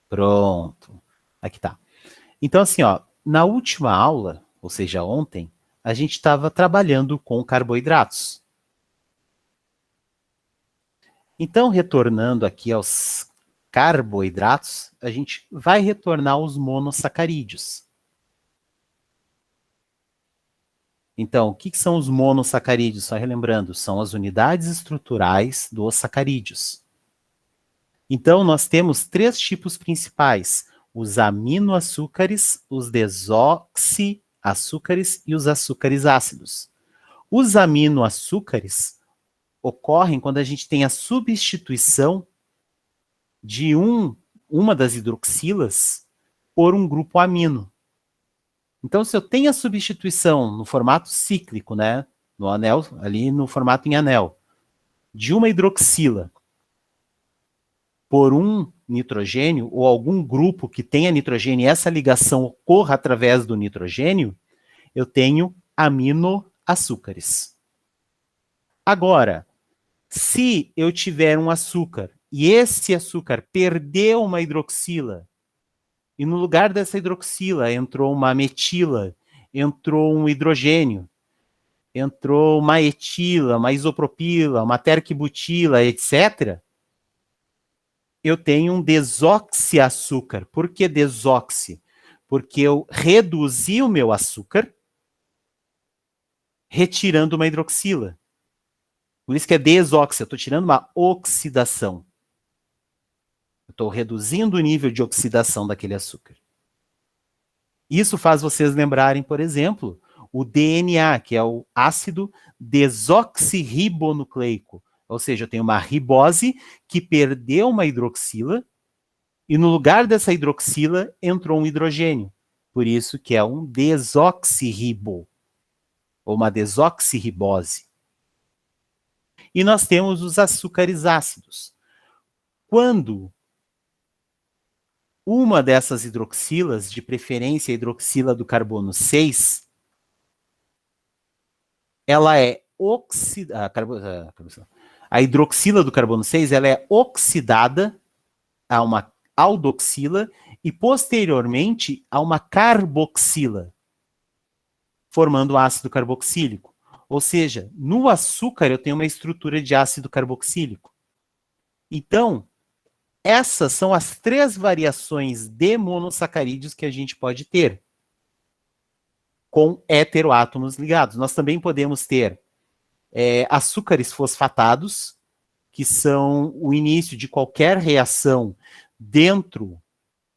Pronto. Aqui tá. Então, assim, ó, na última aula, ou seja, ontem, a gente estava trabalhando com carboidratos. Então, retornando aqui aos carboidratos, a gente vai retornar aos monossacarídeos. Então, o que são os monossacarídeos? Só relembrando, são as unidades estruturais dos sacarídeos. Então, nós temos três tipos principais: os aminoaçúcares, os desoxiaçúcares e os açúcares ácidos. Os aminoaçúcares ocorrem quando a gente tem a substituição de uma das hidroxilas por um grupo amino. Então, se eu tenho a substituição no formato cíclico, né, no anel, ali no formato em anel, de uma hidroxila por um nitrogênio, ou algum grupo que tenha nitrogênio e essa ligação ocorra através do nitrogênio, eu tenho aminoaçúcares. Agora, se eu tiver um açúcar e esse açúcar perdeu uma hidroxila, e no lugar dessa hidroxila entrou uma metila, entrou um hidrogênio, entrou uma etila, uma isopropila, uma terquibutila, etc., eu tenho um desoxiaçúcar. Por que desoxi? Porque eu reduzi o meu açúcar retirando uma hidroxila. Por isso que é desoxi, eu estou tirando uma oxidação. Eu estou reduzindo o nível de oxidação daquele açúcar. Isso faz vocês lembrarem, por exemplo, o DNA, que é o ácido desoxirribonucleico. Ou seja, eu tenho uma ribose que perdeu uma hidroxila e no lugar dessa hidroxila entrou um hidrogênio. Por isso que é um desoxirribo, ou uma desoxirribose. E nós temos os açúcares ácidos. Quando uma dessas hidroxilas, de preferência a hidroxila do carbono 6, ela é oxidada. A hidroxila do carbono 6 ela é oxidada a uma aldoxila e posteriormente a uma carboxila, formando o ácido carboxílico. Ou seja, no açúcar eu tenho uma estrutura de ácido carboxílico. Então, essas são as três variações de monossacarídeos que a gente pode ter com heteroátomos ligados. Nós também podemos ter açúcares fosfatados, que são o início de qualquer reação dentro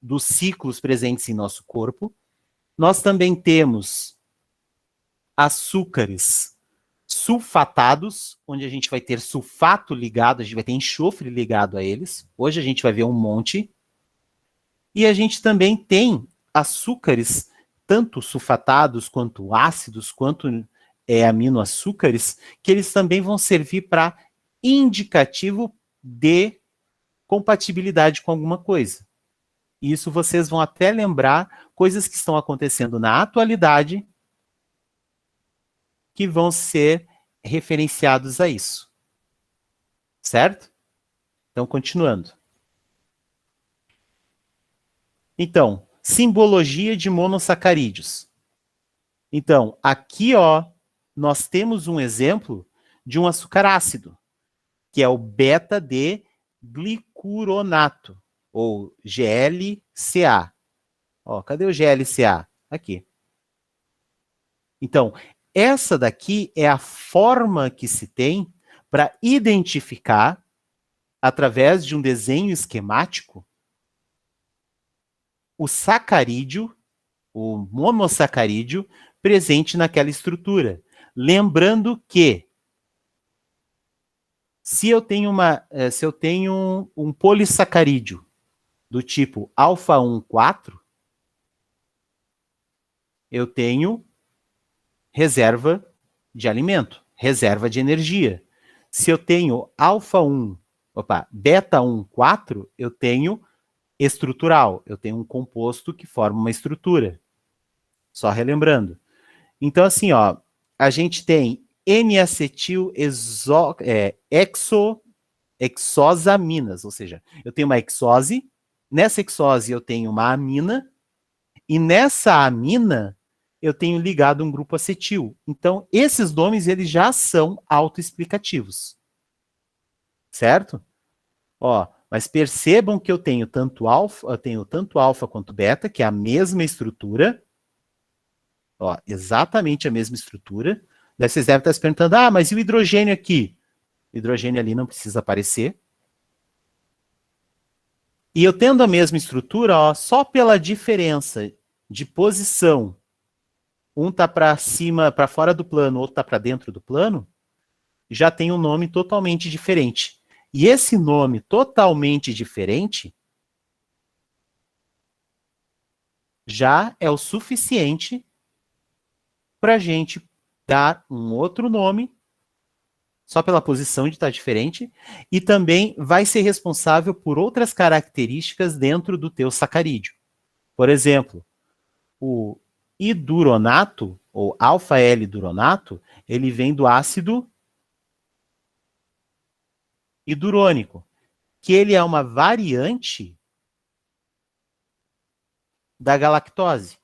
dos ciclos presentes em nosso corpo. Nós também temos açúcares sulfatados, onde a gente vai ter sulfato ligado, a gente vai ter enxofre ligado a eles. Hoje a gente vai ver um monte. E a gente também tem açúcares, tanto sulfatados, quanto ácidos, quanto aminoaçúcares, que eles também vão servir para indicativo de compatibilidade com alguma coisa. E isso vocês vão até lembrar coisas que estão acontecendo na atualidade que vão ser referenciados a isso. Certo? Então, continuando. Então, simbologia de monossacarídeos. Então, aqui, ó, nós temos um exemplo de um açúcar ácido, que é o beta-D-glicuronato, ou GLCA. Ó, cadê o GLCA? Aqui. Então, essa daqui é a forma que se tem para identificar, através de um desenho esquemático, o sacarídeo, o monossacarídeo, presente naquela estrutura. Lembrando que, se eu tenho um polissacarídeo do tipo alfa-1, 4, eu tenho reserva de alimento, reserva de energia. Se eu tenho beta-1, 4, eu tenho estrutural, eu tenho um composto que forma uma estrutura. Só relembrando. Então, assim, ó, a gente tem N-acetil exosaminas, ou seja, eu tenho uma hexose Nessa hexose eu tenho uma amina, e nessa amina eu tenho ligado um grupo acetil. Então, esses nomes eles já são autoexplicativos. Certo? Ó, mas percebam que eu tenho tanto alfa quanto beta, que é a mesma estrutura. Ó, exatamente a mesma estrutura. Daí vocês devem estar se perguntando, ah, mas e o hidrogênio aqui? O hidrogênio ali não precisa aparecer. E eu tendo a mesma estrutura, ó, só pela diferença de posição, um tá para cima, para fora do plano, outro tá para dentro do plano, já tem um nome totalmente diferente. E esse nome totalmente diferente já é o suficiente para a gente dar um outro nome, só pela posição de estar diferente, e também vai ser responsável por outras características dentro do teu sacarídeo. Por exemplo, o iduronato, ou alfa-L-duronato, ele vem do ácido hidurônico, que ele é uma variante da galactose.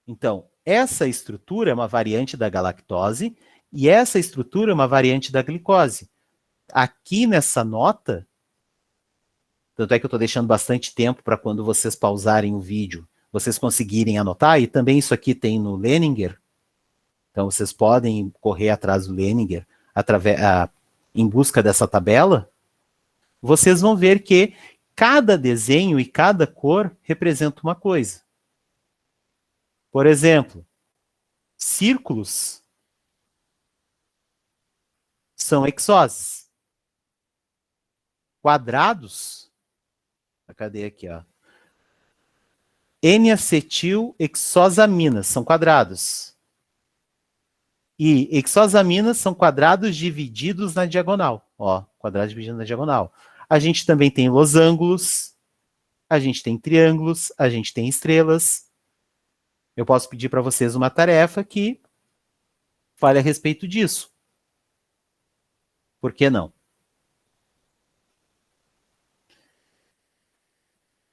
Então, essa estrutura é uma variante da galactose e essa estrutura é uma variante da glicose. Aqui nessa nota, tanto é que eu estou deixando bastante tempo para quando vocês pausarem o vídeo, vocês conseguirem anotar, e também isso aqui tem no Leninger, então vocês podem correr atrás do Leninger em busca dessa tabela, vocês vão ver que cada desenho e cada cor representa uma coisa. Por exemplo, círculos são hexoses. Quadrados, cadê aqui, ó? N-acetil hexosaminas são quadrados. E hexosaminas são quadrados divididos na diagonal. Ó, quadrados divididos na diagonal. A gente também tem losângulos, a gente tem triângulos, a gente tem estrelas. Eu posso pedir para vocês uma tarefa que fale a respeito disso. Por que não?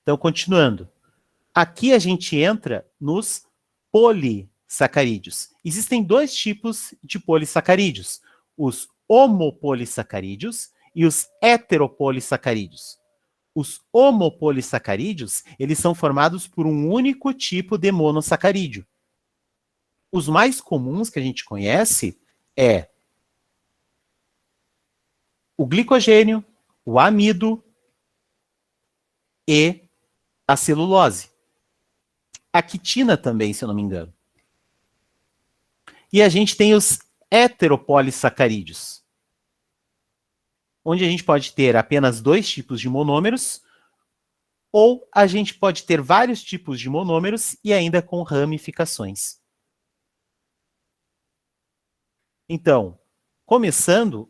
Então, continuando. Aqui a gente entra nos polissacarídeos. Existem dois tipos de polissacarídeos: os homopolissacarídeos e os heteropolissacarídeos. Os homopolissacarídeos, eles são formados por um único tipo de monossacarídeo. Os mais comuns que a gente conhece é o glicogênio, o amido e a celulose. A quitina também, se eu não me engano. E a gente tem os heteropolissacarídeos, onde a gente pode ter apenas dois tipos de monômeros, ou a gente pode ter vários tipos de monômeros e ainda com ramificações. Então,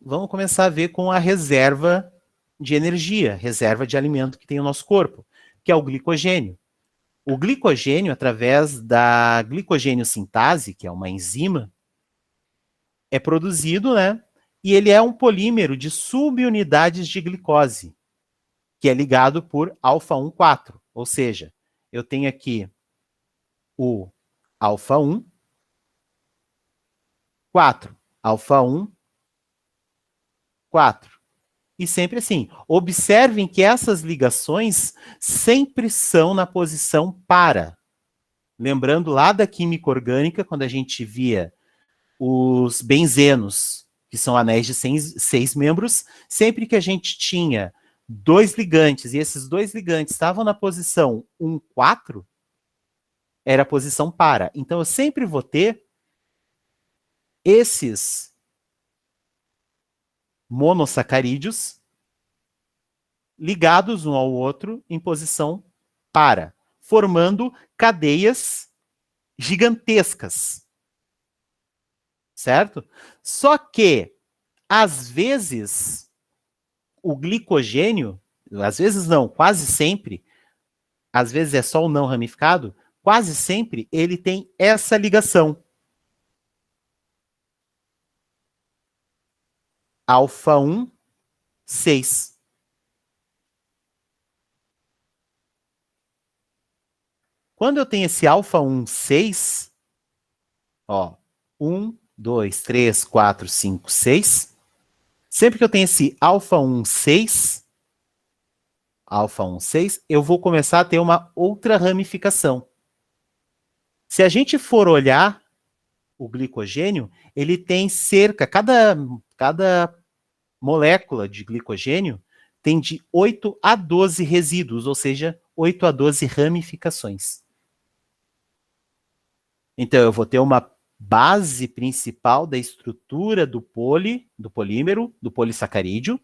vamos começar a ver com a reserva de energia, reserva de alimento que tem o nosso corpo, que é o glicogênio. O glicogênio, através da glicogênio-sintase, que é uma enzima, é produzido, né? E ele é um polímero de subunidades de glicose, que é ligado por alfa-1, 4. Ou seja, eu tenho aqui o alfa-1, 4. Alfa-1, 4. E sempre assim. Observem que essas ligações sempre são na posição para. Lembrando lá da química orgânica, quando a gente via os benzenos, que são anéis de 6 membros, sempre que a gente tinha dois ligantes, e esses dois ligantes estavam na posição 1, 4, era a posição para. Então, eu sempre vou ter esses monossacarídeos ligados um ao outro em posição para, formando cadeias gigantescas. Certo? Só que, às vezes, o glicogênio, às vezes não, quase sempre, às vezes é só o não ramificado, quase sempre ele tem essa ligação. Alfa 1, 6. Quando eu tenho esse alfa-1, 6, ó, 1, 2, 3, 4, 5, 6, sempre que eu tenho esse alfa-1, 6, alfa-1, 6, eu vou começar a ter uma outra ramificação. Se a gente for olhar o glicogênio, ele tem cada molécula de glicogênio tem de 8 a 12 resíduos, ou seja, 8 a 12 ramificações. Então, eu vou ter uma base principal da estrutura do polímero, do polissacarídeo,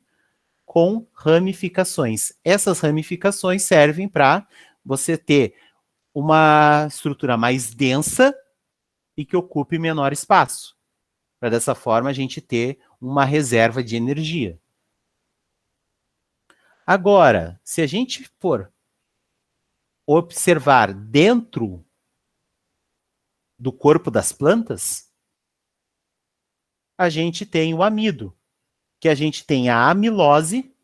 com ramificações. Essas ramificações servem para você ter uma estrutura mais densa e que ocupe menor espaço. Para dessa forma a gente ter uma reserva de energia. Agora, se a gente for observar dentro do corpo das plantas, a gente tem o amido, que a gente tem a amilose,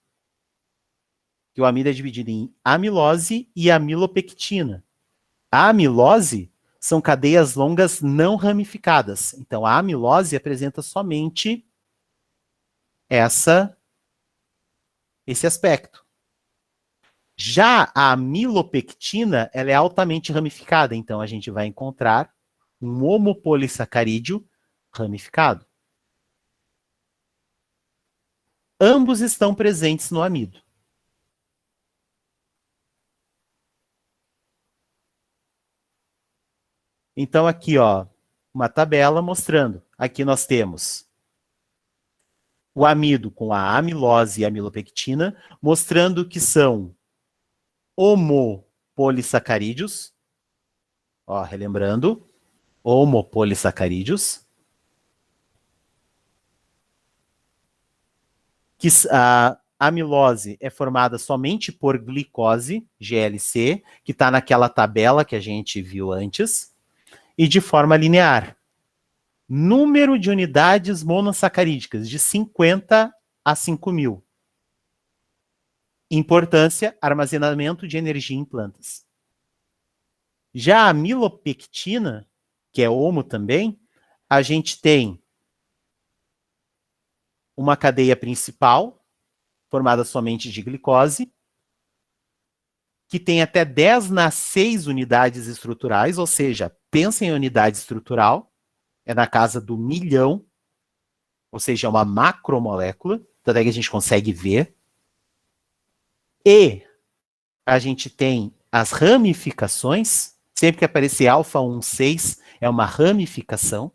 que o amido é dividido em amilose e amilopectina. A amilose são cadeias longas não ramificadas. Então, a amilose apresenta somente esse aspecto. Já a amilopectina, ela é altamente ramificada. Então, a gente vai encontrar um homopolissacarídeo ramificado. Ambos estão presentes no amido. Então, aqui, ó, uma tabela mostrando. Aqui nós temos o amido com a amilose e a amilopectina, mostrando que são homopolissacarídeos. Ó, relembrando, homopolissacarídeos. Que a amilose é formada somente por glicose, GLC, que está naquela tabela que a gente viu antes, e de forma linear. Número de unidades monossacarídicas, de 50 a 5.000. Importância, armazenamento de energia em plantas. Já a amilopectina, que é homo também, a gente tem uma cadeia principal, formada somente de glicose, que tem até 10 nas 6 unidades estruturais, ou seja, pensa em unidade estrutural, é na casa do 1.000.000, ou seja, é uma macromolécula, tanto é que a gente consegue ver. E a gente tem as ramificações, sempre que aparecer alfa-1, 6, é uma ramificação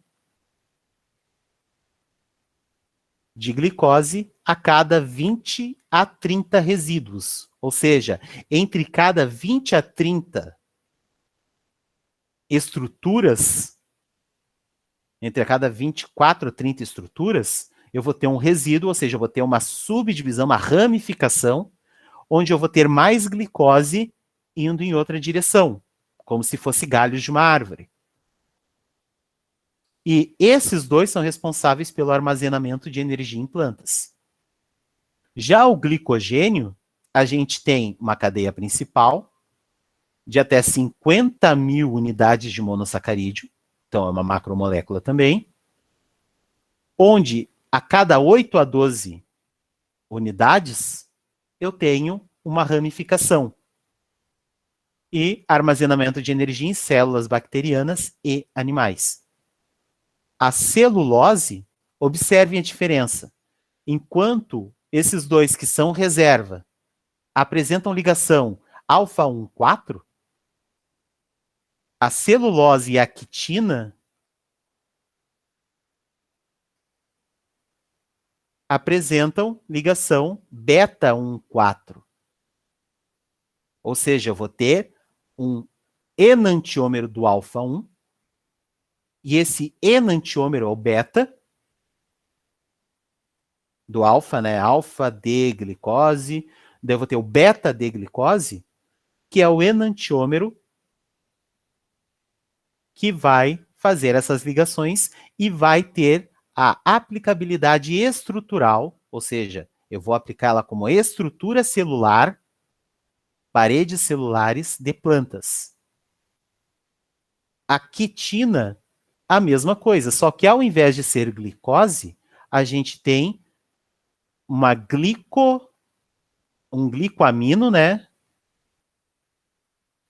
de glicose a cada 20 a 30 resíduos. Ou seja, entre cada 20 a 30 estruturas, entre a cada 24 a 30 estruturas, eu vou ter um resíduo, ou seja, eu vou ter uma subdivisão, uma ramificação, onde eu vou ter mais glicose indo em outra direção, como se fosse galhos de uma árvore. E esses dois são responsáveis pelo armazenamento de energia em plantas. Já o glicogênio, a gente tem uma cadeia principal de até 50.000 unidades de monossacarídeo, então é uma macromolécula também, onde a cada 8 a 12 unidades eu tenho uma ramificação e armazenamento de energia em células bacterianas e animais. A celulose, observem a diferença. Enquanto esses dois que são reserva apresentam ligação alfa-1, 4, a celulose e a quitina apresentam ligação beta-1, 4. Ou seja, eu vou ter um enantiômero do alfa-1 e esse enantiômero, ou beta, do alfa, né? Alfa-D-glicose. Daí eu vou ter o beta-D-glicose, que é o enantiômero que vai fazer essas ligações e vai ter a aplicabilidade estrutural, ou seja, eu vou aplicar ela como estrutura celular, paredes celulares de plantas. A quitina, a mesma coisa, só que ao invés de ser glicose, a gente tem um glicoamino, né?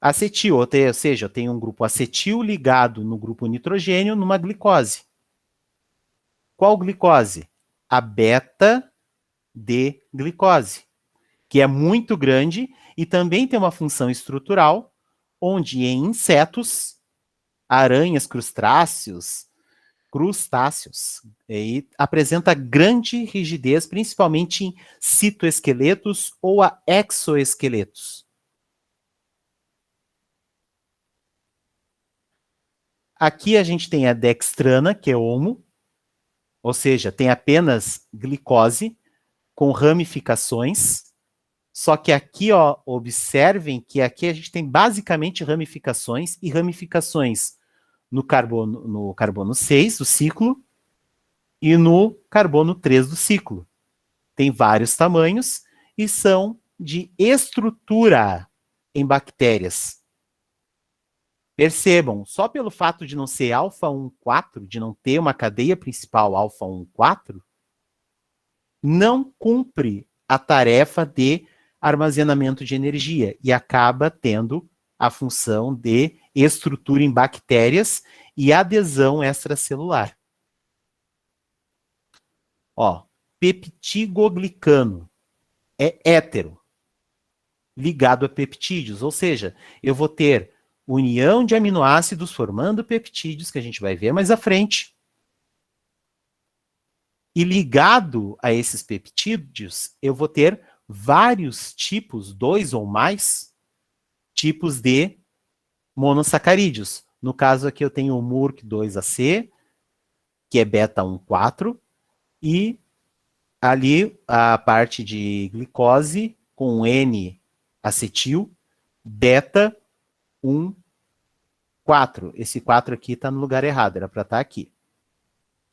Acetil, ou seja, eu tenho um grupo acetil ligado no grupo nitrogênio numa glicose. Qual glicose? A beta-D-glicose, que é muito grande e também tem uma função estrutural, onde em insetos, aranhas, crustáceos, e apresenta grande rigidez, principalmente em citoesqueletos ou a exoesqueletos. Aqui a gente tem a dextrana, que é homo, ou seja, tem apenas glicose com ramificações. Só que aqui, ó, observem que aqui a gente tem basicamente ramificações e ramificações no carbono 6 do ciclo e no carbono 3 do ciclo. Tem vários tamanhos e são de estrutura em bactérias. Percebam, só pelo fato de não ser alfa 1, 4, de não ter uma cadeia principal alfa 1, 4, não cumpre a tarefa de armazenamento de energia e acaba tendo a função de estrutura em bactérias e adesão extracelular. Ó, peptidoglicano é hétero, ligado a peptídeos, ou seja, eu vou ter união de aminoácidos formando peptídeos, que a gente vai ver mais à frente. E ligado a esses peptídeos, eu vou ter vários tipos, 2 ou mais, tipos de monossacarídeos. No caso aqui eu tenho o MURC2AC, que é beta 1,4, e ali a parte de glicose com N-acetil, beta 1,4. Esse 4 aqui está no lugar errado, era para estar aqui.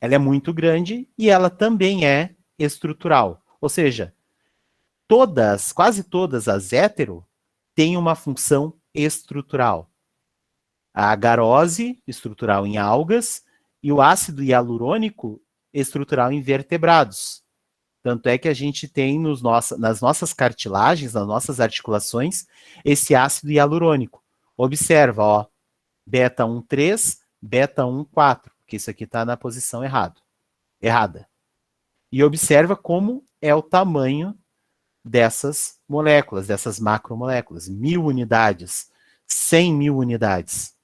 Ela é muito grande e ela também é estrutural. Ou seja, quase todas as hétero têm uma função estrutural. A agarose, estrutural em algas, e o ácido hialurônico, estrutural em vertebrados. Tanto é que a gente tem nas nossas cartilagens, nas nossas articulações, esse ácido hialurônico. Observa, ó, beta 1,3, beta 1,4, porque isso aqui está na posição errada. E observa como é o tamanho dessas moléculas, dessas macromoléculas. 1000 unidades, 100.000 unidades.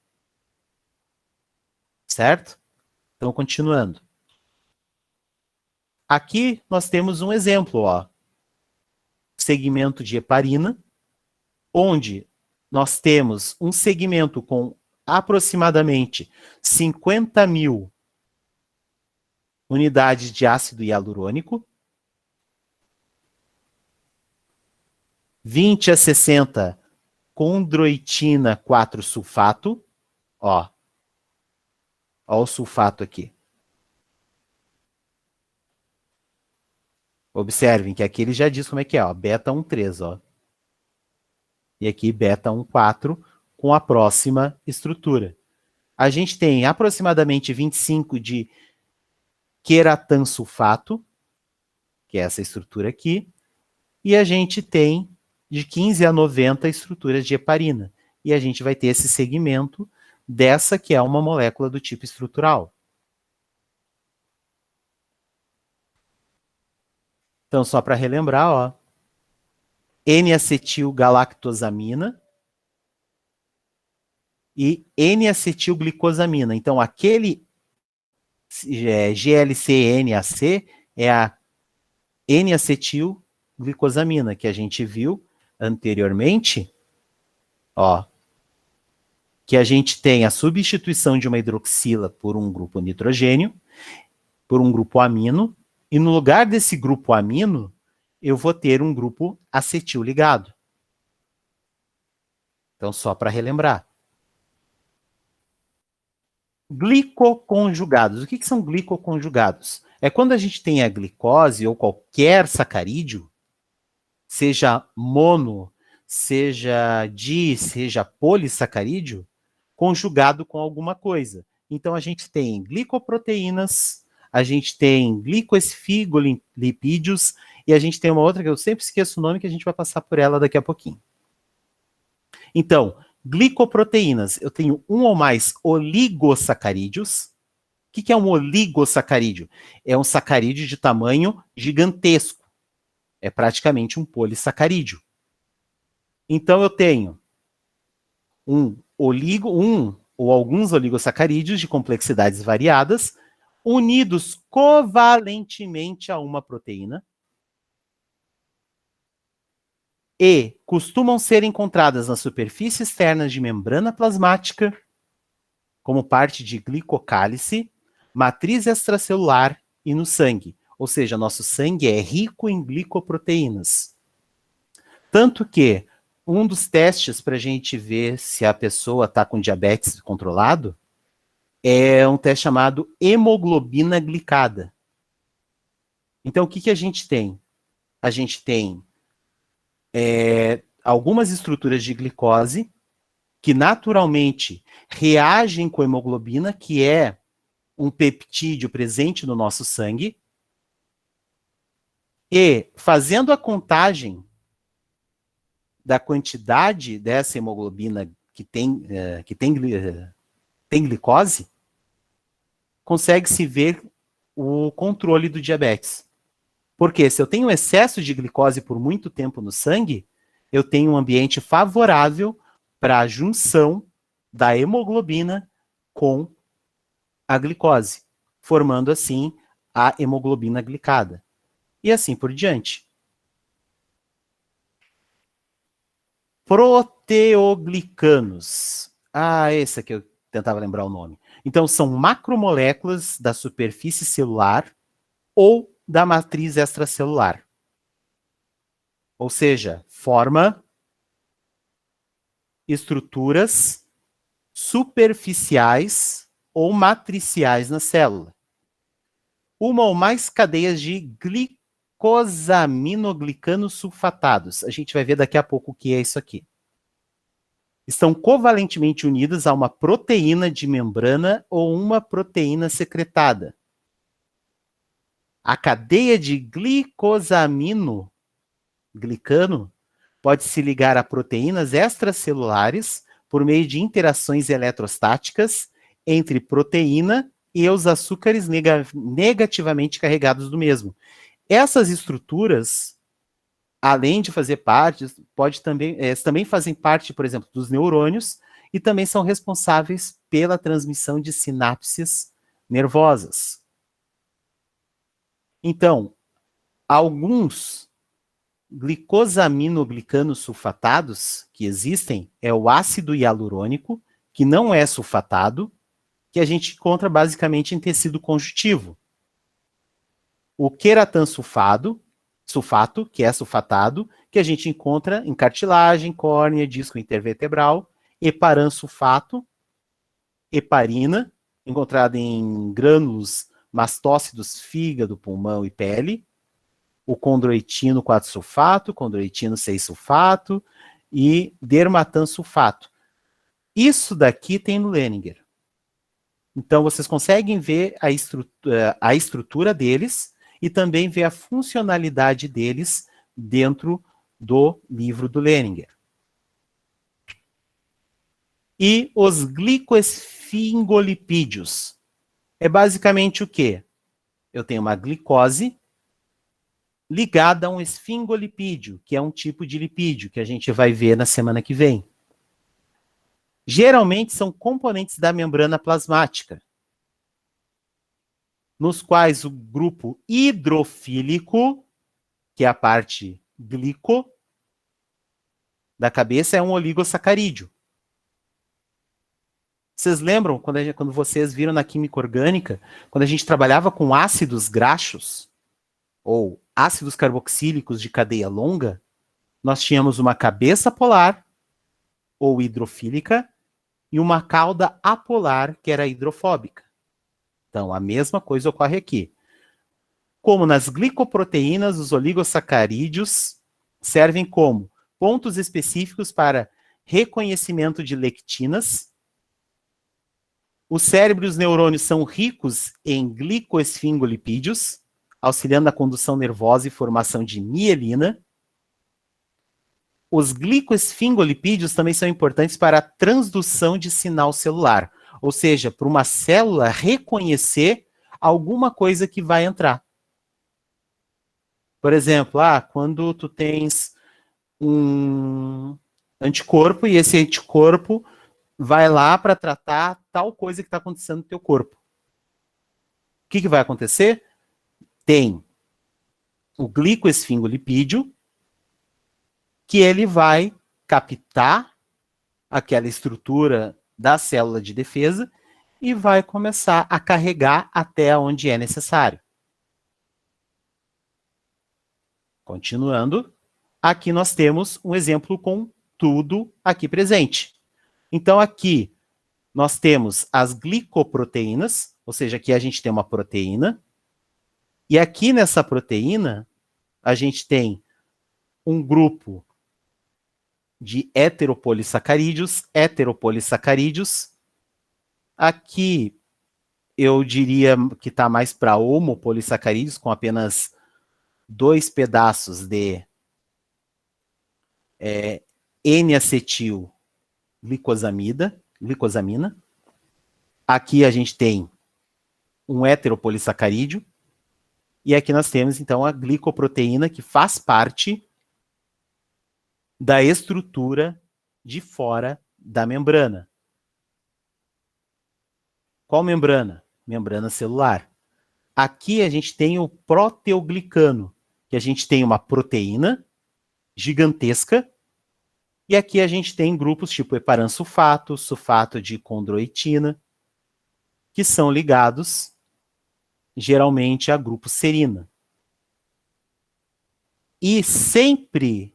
Certo? Então, continuando. Aqui nós temos um exemplo, ó. Segmento de heparina, onde nós temos um segmento com aproximadamente 50.000 unidades de ácido hialurônico, 20 a 60 condroitina 4-sulfato, ó o sulfato aqui. Observem que aqui ele já diz como é que é, ó, beta 1,3, ó. E aqui beta 1,4 com a próxima estrutura. A gente tem aproximadamente 25 de queratansulfato, que é essa estrutura aqui, e a gente tem de 15 a 90 estruturas de heparina. E a gente vai ter esse segmento dessa que é uma molécula do tipo estrutural. Então, só para relembrar, ó, N-acetilgalactosamina e N-acetilglicosamina. Então, aquele GLC-NAC é a N-acetilglicosamina que a gente viu anteriormente, ó, que a gente tem a substituição de uma hidroxila por um grupo nitrogênio, por um grupo amino, e no lugar desse grupo amino, eu vou ter um grupo acetil ligado. Então, só para relembrar. Glicoconjugados. O que são glicoconjugados? É quando a gente tem a glicose ou qualquer sacarídeo, seja mono, seja seja polissacarídeo, conjugado com alguma coisa. Então, a gente tem glicoproteínas, a gente tem glicoesfingolipídios, e a gente tem uma outra que eu sempre esqueço o nome, que a gente vai passar por ela daqui a pouquinho. Então, glicoproteínas, eu tenho um ou mais oligosacarídeos. O que é um oligosacarídeo? É um sacarídeo de tamanho gigantesco. É praticamente um polissacarídeo. Então, eu tenho um ou alguns oligosacarídeos de complexidades variadas, unidos covalentemente a uma proteína, e costumam ser encontradas nas superfícies externas de membrana plasmática, como parte de glicocálice, matriz extracelular e no sangue. Ou seja, nosso sangue é rico em glicoproteínas. Tanto que um dos testes para a gente ver se a pessoa está com diabetes controlado é um teste chamado hemoglobina glicada. Então, o que a gente tem? A gente tem algumas estruturas de glicose que naturalmente reagem com a hemoglobina, que é um peptídeo presente no nosso sangue, e fazendo a contagem da quantidade dessa hemoglobina que tem glicose, consegue-se ver o controle do diabetes. Porque se eu tenho excesso de glicose por muito tempo no sangue, eu tenho um ambiente favorável para a junção da hemoglobina com a glicose, formando assim a hemoglobina glicada. E assim por diante. Proteoglicanos. Esse aqui eu tentava lembrar o nome. Então, são macromoléculas da superfície celular ou da matriz extracelular. Ou seja, forma estruturas superficiais ou matriciais na célula. Uma ou mais cadeias de glicosaminoglicanos sulfatados. A gente vai ver daqui a pouco o que é isso aqui. Estão covalentemente unidas a uma proteína de membrana ou uma proteína secretada. A cadeia de glicosaminoglicano pode se ligar a proteínas extracelulares por meio de interações eletrostáticas entre proteína e os açúcares negativamente carregados do mesmo. Essas estruturas, além de fazer parte, também fazem parte, por exemplo, dos neurônios e também são responsáveis pela transmissão de sinapses nervosas. Então, alguns glicosaminoglicanos sulfatados que existem é o ácido hialurônico, que não é sulfatado, que a gente encontra basicamente em tecido conjuntivo. O queratansulfato, que é sulfatado, que a gente encontra em cartilagem, córnea, disco intervertebral, heparansulfato, heparina, encontrada em grânulos mastócidos, fígado, pulmão e pele, o condroitino 4-sulfato, condroitino 6-sulfato e dermatansulfato. Isso daqui tem no Lehninger. Então, vocês conseguem ver a estrutura deles e também ver a funcionalidade deles dentro do livro do Lehninger. E os glicoesfingolipídios. É basicamente o quê? Eu tenho uma glicose ligada a um esfingolipídio, que é um tipo de lipídio que a gente vai ver na semana que vem. Geralmente são componentes da membrana plasmática, nos quais o grupo hidrofílico, que é a parte glico da cabeça, é um oligosacarídeo. Vocês lembram, quando vocês viram na química orgânica, quando a gente trabalhava com ácidos graxos, ou ácidos carboxílicos de cadeia longa, nós tínhamos uma cabeça polar, ou hidrofílica, e uma cauda apolar, que era hidrofóbica. Então, a mesma coisa ocorre aqui. Como nas glicoproteínas, os oligosacarídeos servem como pontos específicos para reconhecimento de lectinas O cérebro e os neurônios são ricos em glicoesfingolipídios, auxiliando a condução nervosa e formação de mielina. Os glicoesfingolipídios também são importantes para a transdução de sinal celular, ou seja, para uma célula reconhecer alguma coisa que vai entrar. Por exemplo, quando tu tens um anticorpo e esse anticorpo vai lá para tratar tal coisa que está acontecendo no teu corpo. O que vai acontecer? Tem o glicoesfingolipídio, que ele vai captar aquela estrutura da célula de defesa e vai começar a carregar até onde é necessário. Continuando, aqui nós temos um exemplo com tudo aqui presente. Então aqui nós temos as glicoproteínas, ou seja, aqui a gente tem uma proteína, e aqui nessa proteína a gente tem um grupo de heteropolissacarídeos. Aqui eu diria que está mais para homopolissacarídeos, com apenas 2 pedaços de N-acetil glicosamina. Aqui a gente tem um heteropolissacarídeo. E aqui nós temos, então, a glicoproteína, que faz parte da estrutura de fora da membrana. Qual membrana? Membrana celular. Aqui a gente tem o proteoglicano, que a gente tem uma proteína gigantesca, e aqui a gente tem grupos tipo heparansulfato, sulfato de condroitina, que são ligados geralmente a grupo serina. E sempre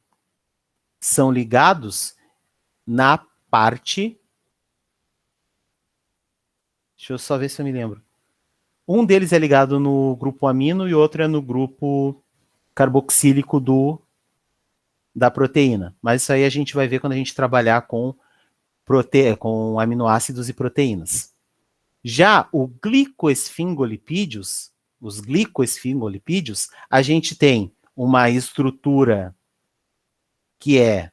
são ligados na parte... Deixa eu só ver se eu me lembro. Um deles é ligado no grupo amino e outro é no grupo carboxílico da proteína. Mas isso aí a gente vai ver quando a gente trabalhar com aminoácidos e proteínas. Já os glicoesfingolipídios, a gente tem uma estrutura que é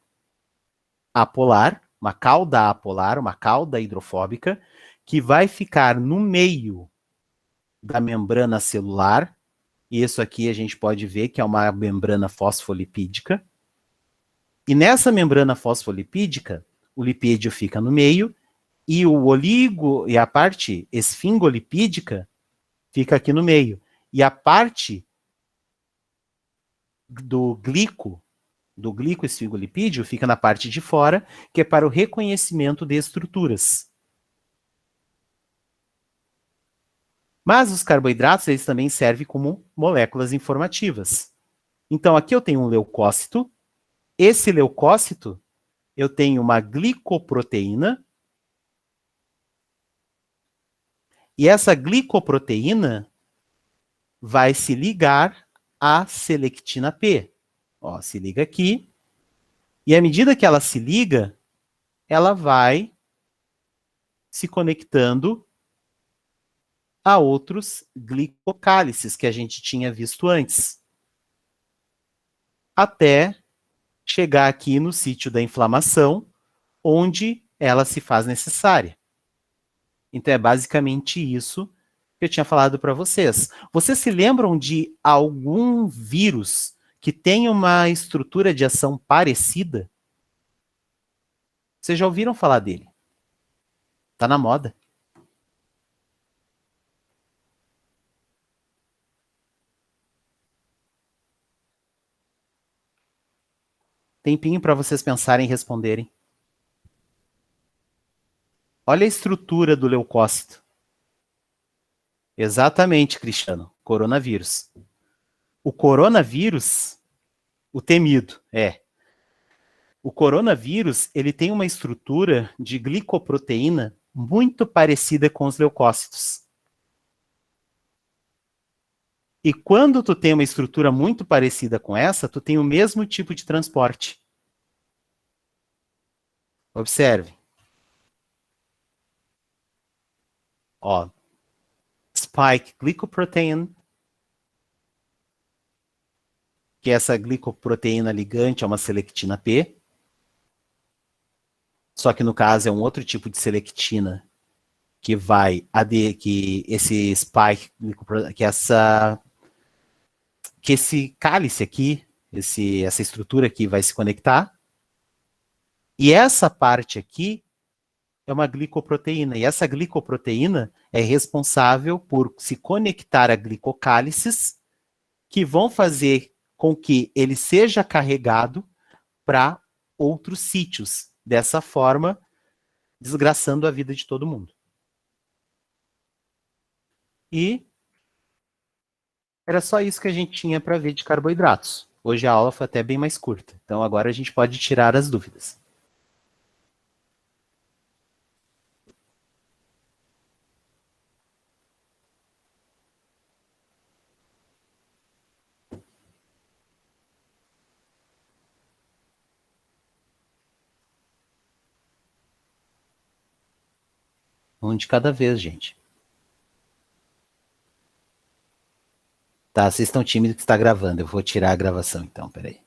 apolar, uma cauda apolar, uma cauda hidrofóbica, que vai ficar no meio da membrana celular, e isso aqui a gente pode ver que é uma membrana fosfolipídica. E nessa membrana fosfolipídica, o lipídio fica no meio, e a parte esfingolipídica fica aqui no meio. E a parte do glicoesfingolipídio fica na parte de fora, que é para o reconhecimento de estruturas. Mas os carboidratos, eles também servem como moléculas informativas. Então aqui eu tenho um leucócito. Esse leucócito, eu tenho uma glicoproteína. E essa glicoproteína vai se ligar à selectina P. Ó, se liga aqui. E à medida que ela se liga, ela vai se conectando a outros glicocálices que a gente tinha visto antes. Até chegar aqui no sítio da inflamação, onde ela se faz necessária. Então é basicamente isso que eu tinha falado para vocês. Vocês se lembram de algum vírus que tem uma estrutura de ação parecida? Vocês já ouviram falar dele? Tá na moda. Tempinho para vocês pensarem e responderem. Olha a estrutura do leucócito. Exatamente, Cristiano. Coronavírus. O coronavírus, o temido, o coronavírus, ele tem uma estrutura de glicoproteína muito parecida com os leucócitos. E quando tu tem uma estrutura muito parecida com essa, tu tem o mesmo tipo de transporte. Observe. Ó, spike glycoprotein, que essa glicoproteína ligante é uma selectina P, só que no caso é um outro tipo de selectina que que esse spike, que esse cálice aqui, essa estrutura aqui vai se conectar, e essa parte aqui é uma glicoproteína, e essa glicoproteína é responsável por se conectar a glicocálices, que vão fazer com que ele seja carregado para outros sítios, dessa forma, desgraçando a vida de todo mundo. E era só isso que a gente tinha para ver de carboidratos. Hoje a aula foi até bem mais curta, então agora a gente pode tirar as dúvidas. Um de cada vez, gente. Tá, vocês estão tímidos que está gravando. Eu vou tirar a gravação então, peraí.